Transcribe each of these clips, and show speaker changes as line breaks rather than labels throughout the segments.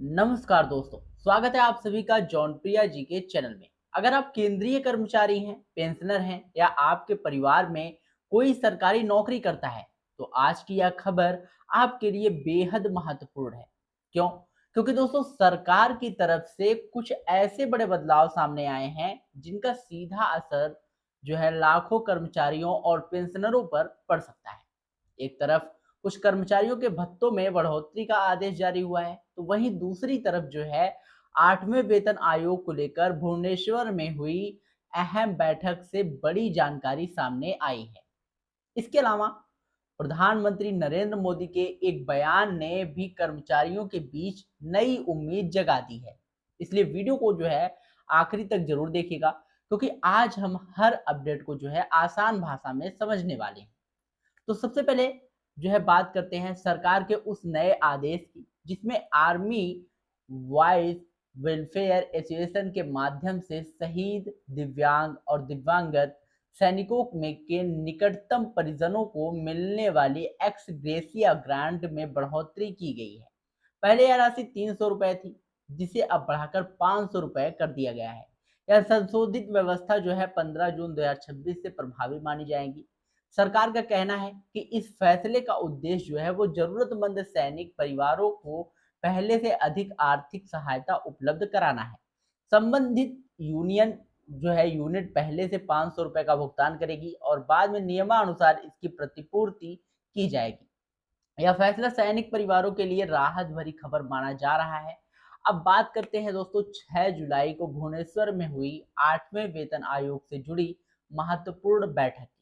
नमस्कार दोस्तों, स्वागत है आप सभी का जॉनप्रिया जी के चैनल में। अगर आप केंद्रीय कर्मचारी हैं, पेंशनर हैं या आपके परिवार में कोई सरकारी नौकरी करता है, तो आज की यह खबर आपके लिए बेहद महत्वपूर्ण है। क्यों? क्योंकि दोस्तों सरकार की तरफ से कुछ ऐसे बड़े बदलाव सामने आए हैं जिनका सीधा असर जो है लाखों कर्मचारियों और पेंशनरों पर पड़ सकता है। एक तरफ कुछ कर्मचारियों के भत्तों में बढ़ोतरी का आदेश जारी हुआ है, तो वहीं दूसरी तरफ जो है 8वें वेतन आयोग को लेकर भुवनेश्वर में हुई अहम बैठक से बड़ी जानकारी सामने आई है। इसके अलावा प्रधानमंत्री नरेंद्र मोदी के एक बयान ने भी कर्मचारियों के बीच नई उम्मीद जगा दी है। इसलिए वीडियो को जो है आखिरी तक जरूर देखिएगा, क्योंकि आज हम हर अपडेट को जो है आसान भाषा में समझने वाले हैं। तो सबसे पहले जो है बात करते हैं सरकार के उस नए आदेश की, जिसमें आर्मी वाइज वेलफेयर एसोसिएशन के माध्यम से शहीद, दिव्यांग और दिव्यांगत सैनिकों में के निकटतम परिजनों को मिलने वाली एक्स ग्रेसिया ग्रांट में बढ़ोतरी की गई है। पहले यह राशि 300 रुपए थी, जिसे अब बढ़ाकर 500 रुपए कर दिया गया है। यह संशोधित व्यवस्था जो है 15 जून 2026 से प्रभावी मानी जाएगी। सरकार का कहना है कि इस फैसले का उद्देश्य जो है वो जरूरतमंद सैनिक परिवारों को पहले से अधिक आर्थिक सहायता उपलब्ध कराना है। संबंधित यूनियन जो है यूनिट पहले से 500 रुपए का भुगतान करेगी और बाद में नियमानुसार इसकी प्रतिपूर्ति की जाएगी। यह फैसला सैनिक परिवारों के लिए राहत भरी खबर माना जा रहा है। अब बात करते हैं दोस्तों 6 जुलाई को भुवनेश्वर में हुई 8वें वेतन आयोग से जुड़ी महत्वपूर्ण बैठक की।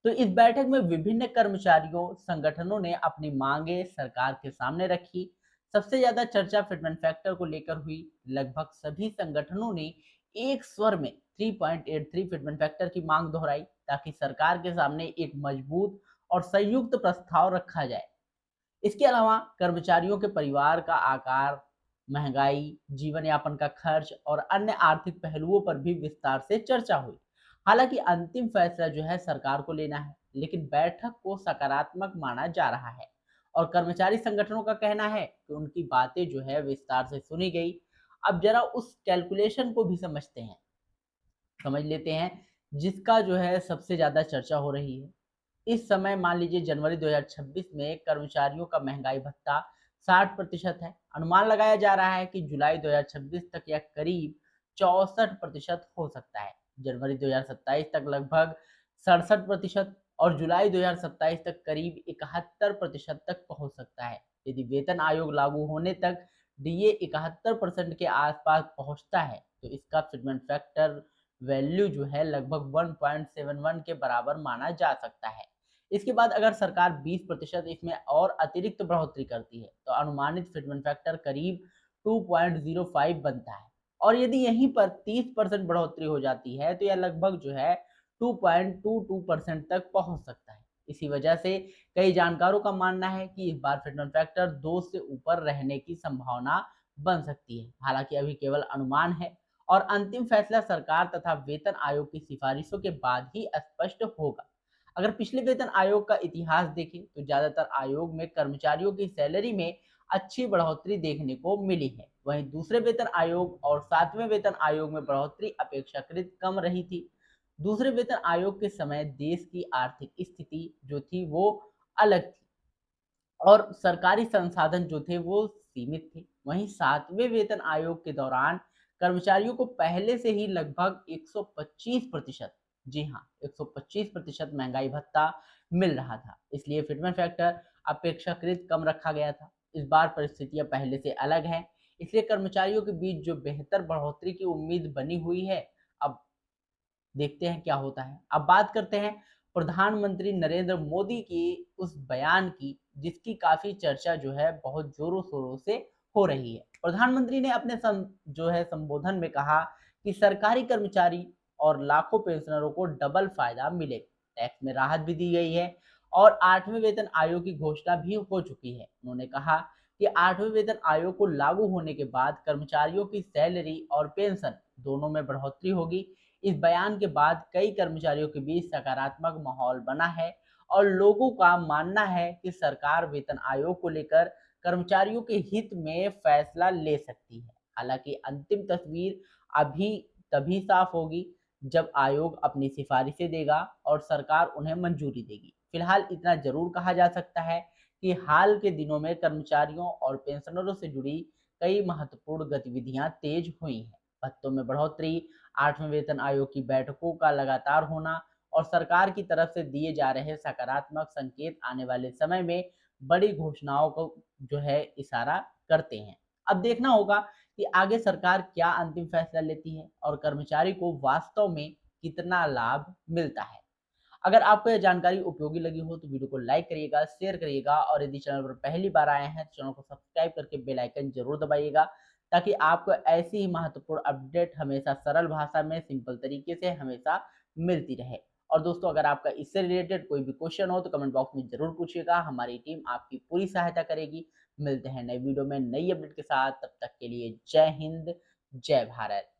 तो इस बैठक में विभिन्न कर्मचारियों संगठनों ने अपनी मांगे सरकार के सामने रखी। सबसे ज्यादा चर्चा फिटमेंट फैक्टर को लेकर हुई। लगभग सभी संगठनों ने एक स्वर में 3.83 फिटमेंट फैक्टर की मांग दोहराई, ताकि सरकार के सामने एक मजबूत और संयुक्त प्रस्ताव रखा जाए। इसके अलावा कर्मचारियों के परिवार का आकार, महंगाई, जीवन यापन का खर्च और अन्य आर्थिक पहलुओं पर भी विस्तार से चर्चा हुई। हालांकि अंतिम फैसला जो है सरकार को लेना है, लेकिन बैठक को सकारात्मक माना जा रहा है और कर्मचारी संगठनों का कहना है कि उनकी बातें जो है विस्तार से सुनी गई। अब जरा उस कैलकुलेशन को भी समझ लेते हैं जिसका जो है सबसे ज्यादा चर्चा हो रही है। इस समय मान लीजिए जनवरी 2026 में कर्मचारियों का महंगाई भत्ता 60% है। अनुमान लगाया जा रहा है कि जुलाई 2026 तक यह करीब 64% हो सकता है। जनवरी 2027 तक लगभग 67% और जुलाई 2027 तक करीब 71% तक पहुंच सकता है। यदि वेतन आयोग लागू होने तक डीए 71% के आसपास पहुंचता है, तो इसका फिटमेंट फैक्टर वैल्यू जो है लगभग 1.71 के बराबर माना जा सकता है। इसके बाद अगर सरकार 20% इसमें और अतिरिक्त बढ़ोतरी करती है, तो अनुमानित फिटमेंट फैक्टर करीब 2.05 बनता है। और यदि यहीं पर 30% बढ़ोतरी हो जाती है, तो यह लगभग जो है 2.22% तक पहुंच सकता है। इसी वजह से कई जानकारों का मानना है कि इस बार फिटमेंट फैक्टर 2 से ऊपर रहने की संभावना बन सकती है। हालांकि अभी केवल अनुमान है और अंतिम फैसला सरकार तथा वेतन आयोग की सिफारिशों के बाद ही स्पष्ट होगा। अगर पिछले वेतन आयोग का इतिहास देखें, तो ज्यादातर आयोग में कर्मचारियों की सैलरी में अच्छी बढ़ोतरी देखने को मिली है। वहीं दूसरे वेतन आयोग और 7वें वेतन आयोग में बढ़ोतरी अपेक्षाकृत कम रही थी। दूसरे वेतन आयोग के समय देश की आर्थिक स्थिति जो थी वो अलग थी और सरकारी संसाधन जो थे वो सीमित थे। वहीं 7वें वेतन आयोग के दौरान कर्मचारियों को पहले से ही लगभग 125%, जी हाँ 125% महंगाई भत्ता मिल रहा था। इसलिए फिटमेंट फैक्टर अपेक्षाकृत कम रखा गया था। इस बार परिस्थितियां पहले से अलग हैं, इसलिए कर्मचारियों के बीच जो बेहतर बढ़ोतरी की उम्मीद बनी हुई है। अब देखते हैं क्या होता है। अब बात करते हैं प्रधानमंत्री नरेंद्र मोदी की उस बयान की, जिसकी काफी चर्चा जो है बहुत जोरों शोरों से हो रही है। प्रधानमंत्री ने अपने जो है संबोधन में कहा कि सरकारी कर्मचारी और लाखों पेंशनरों को डबल फायदा मिलेगा। टैक्स में राहत भी दी गई है और 8वें वेतन आयोग की घोषणा भी हो चुकी है। उन्होंने कहा कि 8वें वेतन आयोग को लागू होने के बाद कर्मचारियों की सैलरी और पेंशन दोनों में बढ़ोतरी होगी। इस बयान के बाद कई कर्मचारियों के बीच सकारात्मक माहौल बना है और लोगों का मानना है कि सरकार वेतन आयोग को लेकर कर्मचारियों के हित में फैसला ले सकती है। हालांकि अंतिम तस्वीर अभी तभी साफ होगी जब आयोग अपनी सिफारिशें देगा और सरकार उन्हें मंजूरी देगी। फिलहाल इतना जरूर कहा जा सकता है कि हाल के दिनों में कर्मचारियों और पेंशनरों से जुड़ी कई महत्वपूर्ण गतिविधियां तेज हुई हैं। भत्तों में बढ़ोतरी, 8वें वेतन आयोग की बैठकों का लगातार होना और सरकार की तरफ से दिए जा रहे सकारात्मक संकेत आने वाले समय में बड़ी घोषणाओं को जो है इशारा करते हैं। अब देखना होगा कि आगे सरकार क्या अंतिम फैसला लेती है और कर्मचारी को वास्तव में कितना लाभ मिलता है। अगर आपको यह जानकारी उपयोगी लगी हो तो वीडियो को लाइक करिएगा, शेयर करिएगा और यदि चैनल पर पहली बार आए हैं तो चैनल को सब्सक्राइब करके बेल आइकन जरूर दबाइएगा, ताकि आपको ऐसी ही महत्वपूर्ण अपडेट हमेशा सरल भाषा में सिंपल तरीके से हमेशा मिलती रहे। और दोस्तों, अगर आपका इससे रिलेटेड कोई भी क्वेश्चन हो तो कमेंट बॉक्स में जरूर पूछिएगा, हमारी टीम आपकी पूरी सहायता करेगी। मिलते हैं नई वीडियो में नई अपडेट के साथ, तब तक के लिए जय हिंद, जय भारत।